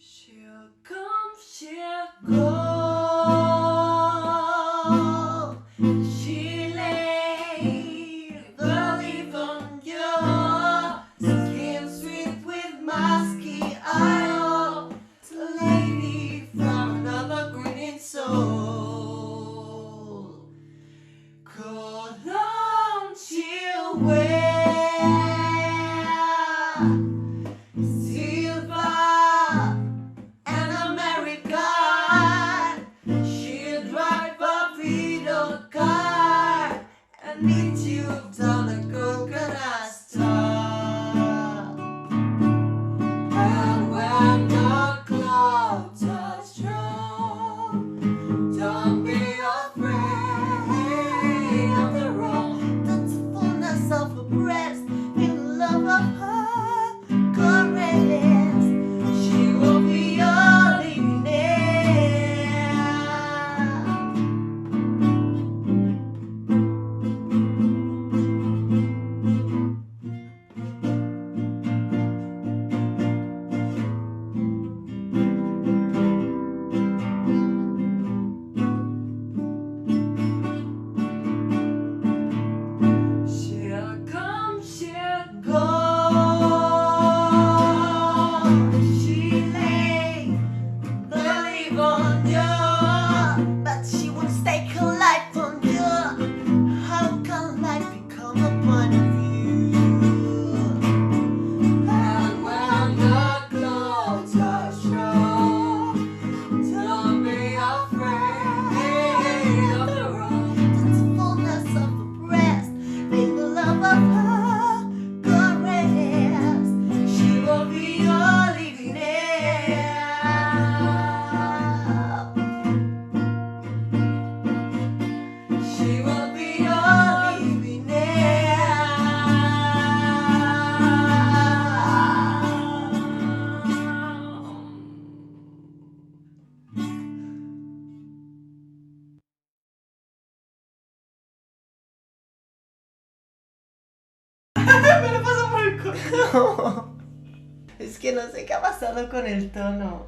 She'll come, she'll go. She lay the leaf on your skin, sweet with musky oil. It's a lady from another grinning soul. Cold on chill wear. Meet you down a coconut star. And when the clouds are strong, don't be afraid of the wrong. That's the fullness of her breast, in the love of her caress. She will be your living air. But she won't stake her life on you. How can life become a point of view? And when the clouds are strong, don't be afraid of the wrong. That's the fullness of the breast, make the love of her caress. She will be your living air. She will be your living air. Me lo paso por el culo. Es que no sé qué ha pasado con el tono.